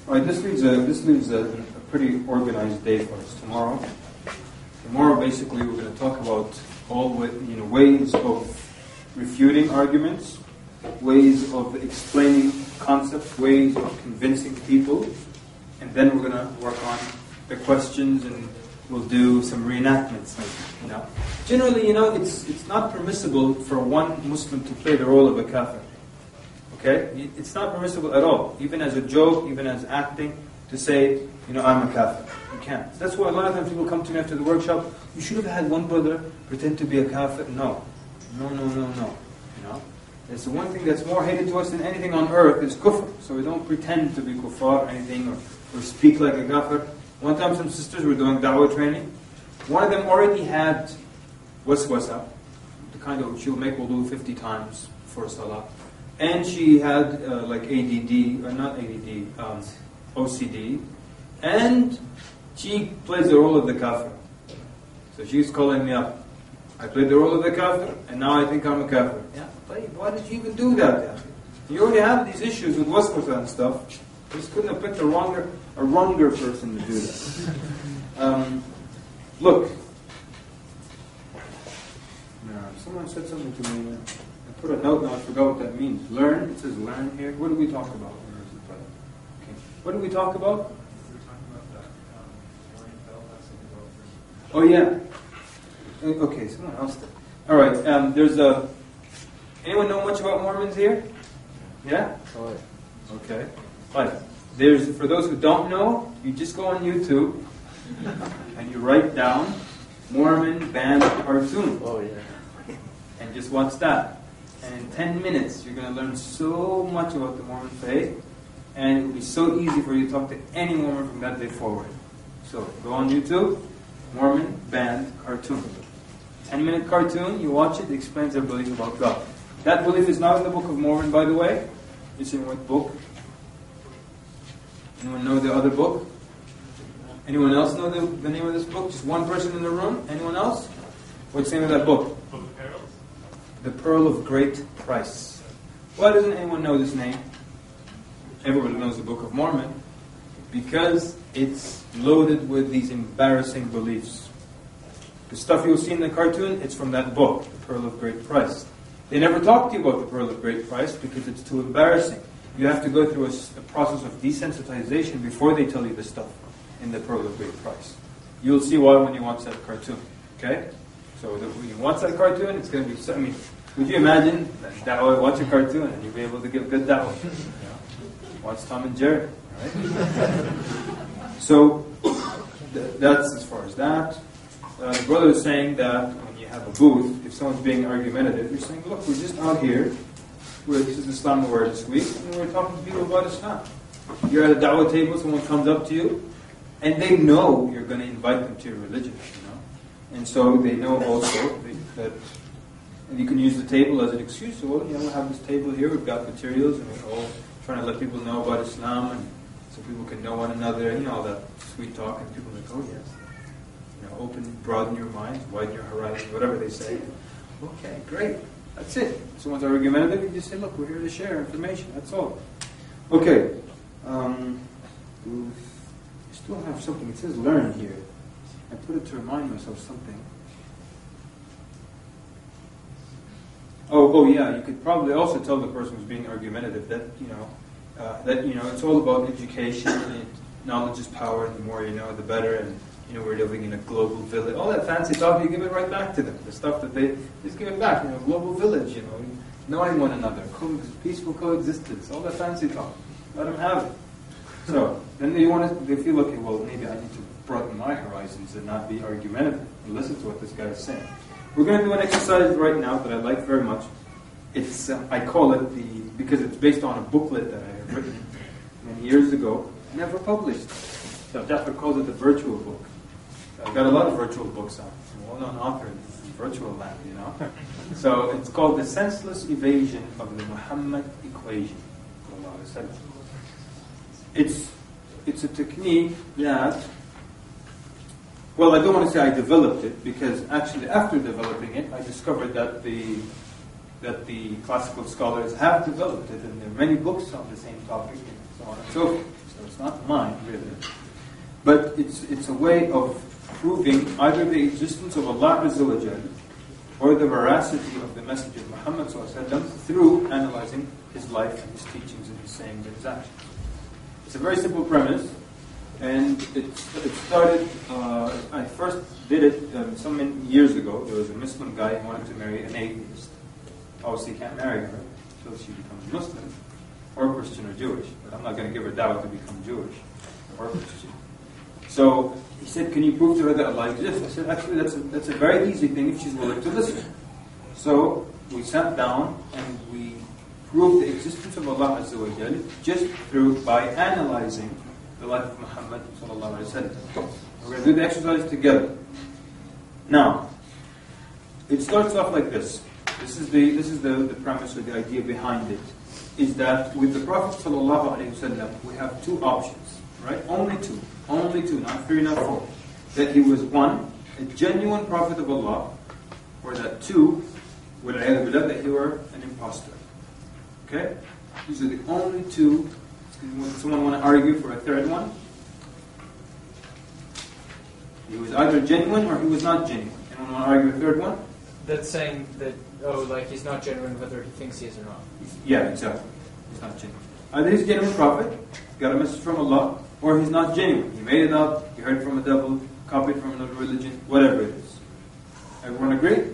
All right, this leaves a pretty organized day for us tomorrow. Tomorrow, basically, we're going to talk about ways of refuting arguments, ways of explaining concepts, ways of convincing people, and then we're going to work on the questions, and we'll do some reenactments. Generally, it's not permissible for one Muslim to play the role of a kafir. Okay? It's not permissible at all, even as a joke, even as acting, to say, I'm a kafir. You can't. That's why a lot of times people come to me after the workshop, you should have had one brother pretend to be a kafir. No. It's the one thing that's more hated to us than anything on earth is kufr. So we don't pretend to be kuffar or anything, or speak like a kafir. One time some sisters were doing da'wah training. One of them already had waswasa, the kind of, she'll make wudu 50 times for salah. And she had OCD, and she plays the role of the kafir. So she's calling me up. I played the role of the kafir, and now I think I'm a kafir. Yeah, why did you even do that? You already have these issues with waswasa and stuff. You just couldn't have picked a wronger person to do that. Look. Someone said something to me. I put a note now, I forgot what that means. Learn, it says learn here. What do we talk about? Okay. What do we talk about? Oh yeah. Okay, someone else did. Alright, anyone know much about Mormons here? Yeah? Okay. Fine. For those who don't know, you just go on YouTube and you write down Mormon band cartoon. Oh yeah. And just watch that. And in 10 minutes, you're going to learn so much about the Mormon faith, and it will be so easy for you to talk to any Mormon from that day forward. So, go on YouTube, Mormon band cartoon. 10-minute cartoon, you watch it explains their belief about God. That belief is not in the Book of Mormon, by the way. It's in what book? Anyone know the other book? Anyone else know the name of this book? Just one person in the room? Anyone else? What's the name of that book? The Pearl of Great Price. Why doesn't anyone know this name? Everybody knows the Book of Mormon. Because it's loaded with these embarrassing beliefs. The stuff you'll see in the cartoon, it's from that book, The Pearl of Great Price. They never talk to you about the Pearl of Great Price because it's too embarrassing. You have to go through a process of desensitization before they tell you the stuff in The Pearl of Great Price. You'll see why when you watch that cartoon. Okay? So when you watch that cartoon, it's going to be... would you imagine that watch a cartoon and you'll be able to give good da'wah? Watch Tom and Jerry. Right? So that's as far as that. The brother is saying that when you have a booth, if someone's being argumentative, you're saying, look, we're just out here. This is Islam Awareness Week, and we're talking to people about Islam. You're at a da'wah table, someone comes up to you, and they know you're going to invite them to your religion. And so they know also that you can use the table as an excuse. So, we have this table here, we've got materials, and we're all trying to let people know about Islam, and so people can know one another, all that sweet talk, and people are like, oh yes. Broaden your mind, widen your horizon, whatever they say. Okay, great. That's it. If someone's argumentative, you just say, look, we're here to share information. That's all. Okay. We still have something. It says learn here. I put it to remind myself something. Oh yeah. You could probably also tell the person who's being argumentative that it's all about education. And knowledge is power, and the more you know, the better. And we're living in a global village. All that fancy talk, you give it right back to them. The stuff that they just give it back. Global village. Knowing one another, peaceful coexistence. All that fancy talk. Let them have it. So then they feel, okay, well, maybe I need to broaden my horizons and not be argumentative and listen to what this guy is saying. We're going to do an exercise right now that I like very much. It's I call it because it's based on a booklet that I have written many years ago, never published. So Jafar calls it the virtual book. I've got a lot of virtual books out. I'm a well-known author in virtual land, So it's called The Senseless Evasion of the Muhammad Equation. It's a technique that, well, I don't want to say I developed it, because actually after developing it, I discovered that the classical scholars have developed it, and there are many books on the same topic, and so on and so forth. So it's not mine, really. But it's a way of proving either the existence of Allah Azza wa Jal or the veracity of the message of Muhammad through analyzing his life and his teachings and his sayings and his actions. It's a very simple premise, and it started, I first did it some years ago. There was a Muslim guy who wanted to marry an atheist. Obviously he can't marry her until she becomes Muslim, or Christian or Jewish. But I'm not going to give her dawah to become Jewish or Christian. So he said, can you prove to her that Allah exists? I said, actually that's a very easy thing if she's willing to listen. So we sat down and we proved the existence of Allah Azza wa Jal just by analyzing the life of Muhammad sallallahu alaihi wasallam. We're going to do the exercise together. Now, it starts off like this. This is the premise or the idea behind it. Is that with the Prophet sallallahu alaihi wasallam we have two options, right? Only two, not three, not four. That he was one, a genuine prophet of Allah, or that two, that he were an impostor. Okay? These are the only two. Someone want to argue for a third one? He was either genuine or he was not genuine. Anyone want to argue a third one? That's saying that, like he's not genuine whether he thinks he is or not. Yeah, exactly. He's not genuine. Either he's a genuine prophet, got a message from Allah, or he's not genuine. He made it up, he heard it from a devil, copied from another religion, whatever it is. Everyone agree?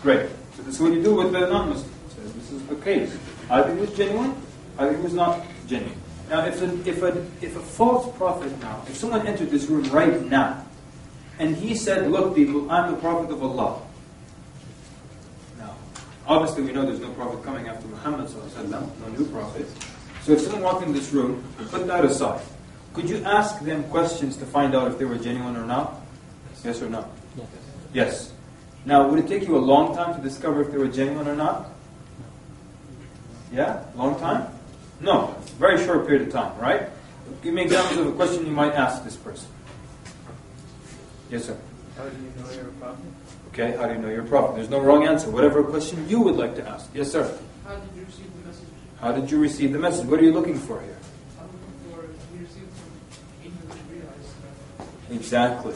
Great. So this is what you do with the non-Muslims. So this is the case. Either he was genuine, either he was not genuine. Now, if a false prophet now, if someone entered this room right now, and he said, look people, I'm the prophet of Allah. Now, obviously we know there's no prophet coming after Muhammad sallallahu alaihi wasallam, no new prophet. So if someone walked in this room, put that aside. Could you ask them questions to find out if they were genuine or not? Yes or no? Yes. Yes. Now, would it take you a long time to discover if they were genuine or not? Yeah? Long time? No. Very short period of time, right? Give me examples of a question you might ask this person. Yes, sir? How do you know you're a prophet? Okay, how do you know you're a prophet? There's no wrong answer. Whatever question you would like to ask. Yes, sir? How did you receive the message? How did you receive the message? What are you looking for here? I'm looking for you received from angels to realize that. Exactly.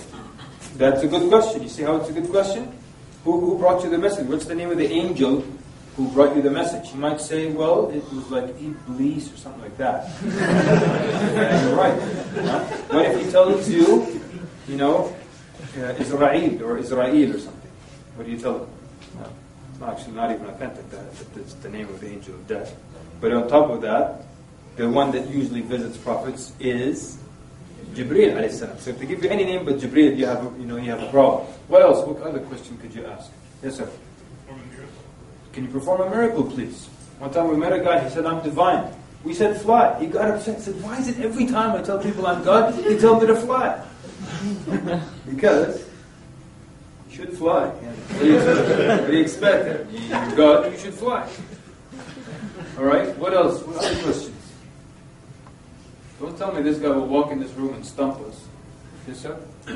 That's a good question. You see how it's a good question? Who brought you the message? What's the name of the angel who brought you the message? You might say, well, it was like Iblis or something like that. Yeah, you're right. Huh? What if he tells you, Israel or Israel or something? What do you tell him? No, it's actually not even authentic. That's the name of the angel of death. But on top of that, the one that usually visits prophets is Jibreel alayhi salam. So if they give you any name but Jibreel, you have a problem. What else? What other question could you ask? Yes, sir. Perform a miracle. Can you perform a miracle, please? One time we met a guy. He said, "I'm divine." We said, "Fly." He got upset. He said, "Why is it every time I tell people I'm God, you tell me to fly?" Because you should fly. What do you expect? You're God, you should fly. All right. What else? What other questions? Don't tell me this guy will walk in this room and stump us. Yes, sir? Do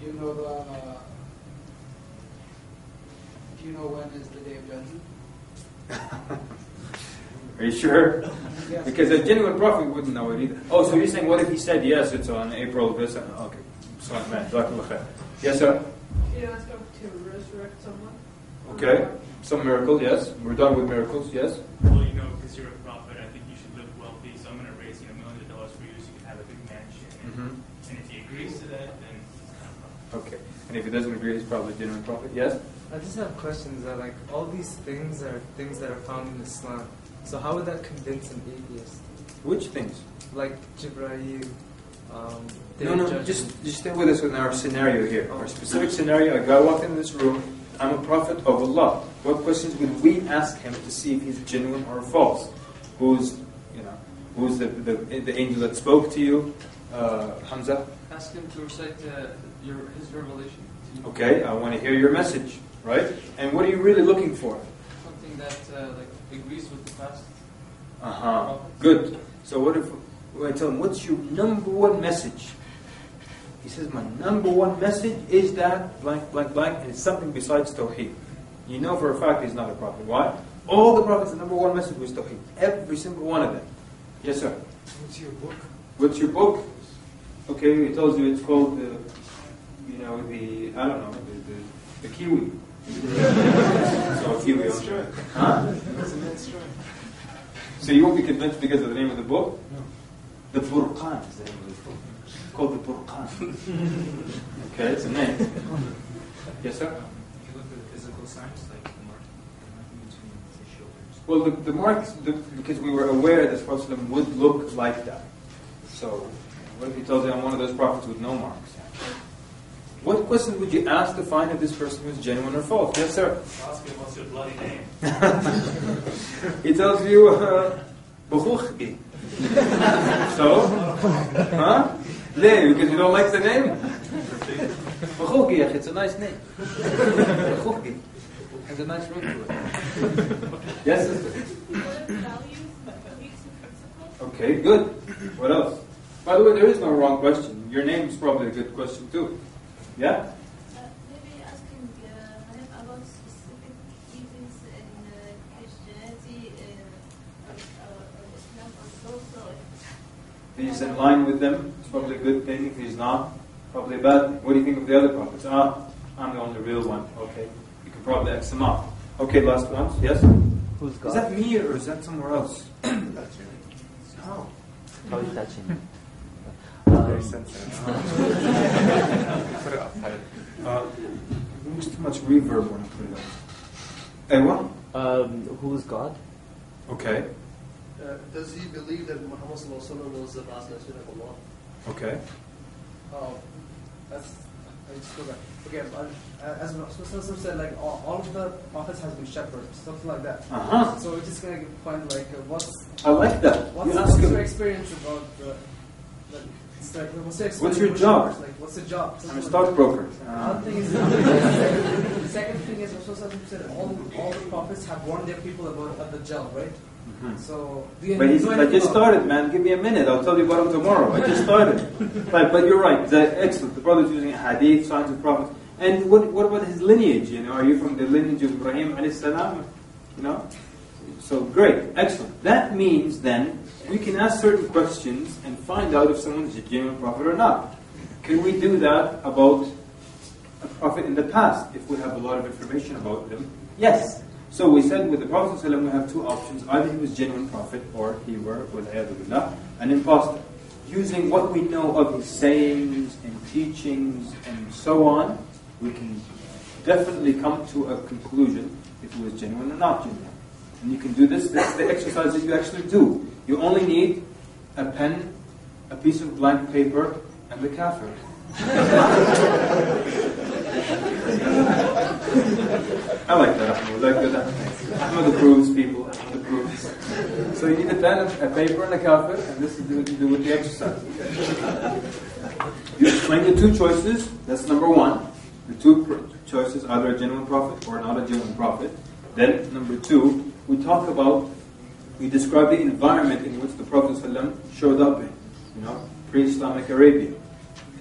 you know when is the day of judgment? Are you sure? Yes. Because a genuine prophet wouldn't know it either. Oh, so you're saying, what if he said, yes, it's on April this? Okay. Sorry, man. Jazakallah. Yes, sir? Can you ask him to resurrect someone? Okay. Some miracle, yes. We're done with miracles, yes. Well, because you're a prophet, I think you should live wealthy, so I'm going to raise millions of dollars for you so you can have a big mansion. And if he agrees to that, then he's not a prophet. Okay. And if he doesn't agree, he's probably a genuine prophet, yes? I just have questions that all these things are things that are found in Islam. So how would that convince an atheist? Which things? Like Jibreel, No, just stay with us in our scenario here. Our specific scenario, a guy walked into this room, I'm a prophet of Allah. What questions would we ask him to see if he's genuine or false? Who's the angel that spoke to you? Hamza? Ask him to recite his revelation. Okay, I want to hear your message, right? And what are you really looking for? Something that agrees with the past. Good. So what if I tell him, what's your number one message? He says, my number one message is that blank, blank, blank, and it's something besides Tawheed. You know for a fact he's not a prophet. Why? All the prophets, the number one message was Tawheed. Every single one of them. Yes, sir. What's your book? What's your book? Okay, it tells you it's called the kiwi. So a kiwi. Huh? So you won't be convinced because of the name of the book? No. The Furqan is the name of the book. It's called the Furqan. Okay, it's a name. Yes, sir? If you look at the physical signs, like the mark between the shoulders. Well, the marks, because we were aware that Prophet ﷺ would look like that. So, what if he tells you I'm one of those prophets with no marks? What question would you ask to find if this person was genuine or false? Yes, sir? Ask him what's your bloody name. He tells you, Bukhukhki. So? Huh? Lay, because you don't like the name? Bukhukhki, it's a nice name. Bukhukhki. Has a nice ring to it. Yes, sister? Okay, good. What else? By the way, there is no wrong question. Your name is probably a good question too. Yeah? Maybe asking about specific teachings in Christianity or Islam also. If he's in line with them, it's probably a good thing. If he's not, probably a bad thing. What do you think of the other prophets? I'm the only real one. Okay. You can probably X them off. Okay, last one. Yes? Who's God? Is that me or is that somewhere else? How? How is touching? Very sensitive. Put it outside. There's too much reverb when I put it up. Who's God? Okay. Does he believe that Muhammad ﷺ was the last messenger of Allah? Okay. That's I just go back. Okay, but as Rasul said, like all of the prophets has been shepherds, something like that. Uh-huh. So we're just gonna find like what's I like that. what's your experience about what's your experience? What's your job? Like what's the job? I'm a stockbroker. Another thing is, the second thing is Rasul said all the prophets have warned their people about the Dajjal, right? Mm-hmm. So do you But know I just started, man. Give me a minute. I'll tell you about him tomorrow. I just started. But you're right. Excellent. The brother's using hadith, signs of prophets. And what about his lineage? You know, are you from the lineage of Ibrahim alayhi salam? You know? So great. Excellent. That means then we can ask certain questions and find out if someone is a genuine prophet or not. Can we do that about a prophet in the past if we have a lot of information about them? Yes. So we said with the Prophet ﷺ we have two options. Either he was a genuine prophet or he were, billah, an impostor. Using what we know of his sayings and teachings and so on, we can definitely come to a conclusion if he was genuine or not genuine. And you can do this. This is the exercise that you actually do. You only need a pen, a piece of blank paper, and the kafir. I like that, Ahmed. Like that. Ahmed approves, people. Ahmed approves. So you need a pen, a paper, and a kafir, and this is what you do with the exercise. You explain the two choices. That's number one. The two choices, either a genuine prophet or not a genuine prophet. Then, number two, we describe the environment in which the Prophet ﷺ showed up in. You know, pre-Islamic Arabia.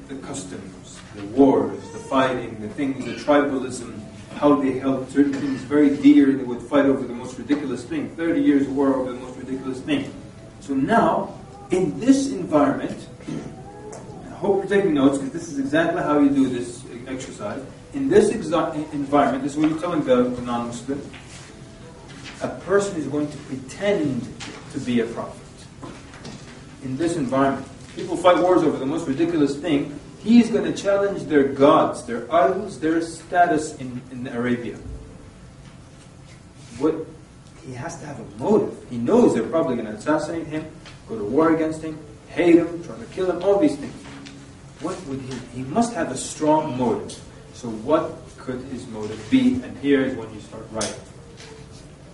The customs, the wars, the fighting, the things, the tribalism, how they held certain things very dear. They would fight over the most ridiculous thing. 30 years war over the most ridiculous thing. So now, in this environment, I hope you're taking notes because this is exactly how you do this exercise. In this environment, this is what you're telling the non-Muslim, a person is going to pretend to be a prophet. In this environment, people fight wars over the most ridiculous thing. He's going to challenge their gods, their idols, their status in Arabia. He has to have a motive. He knows they're probably going to assassinate him, go to war against him, hate him, try to kill him, all these things. What would he must have a strong motive. So what could his motive be? And here is when you start writing.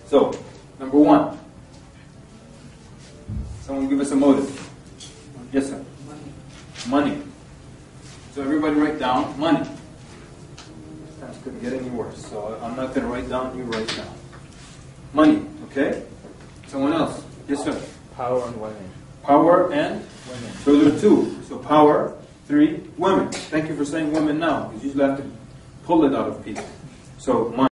So, number one. Someone give us a motive. Yes, sir. Money. So everybody write down money. That couldn't get any worse. So I'm not going to write down, you write down. Money, okay? Someone else. Yes, sir. Power and women. Power and women. So there are two. So power, 3, women. Thank you for saying women now, because you usually have to pull it out of people. So money.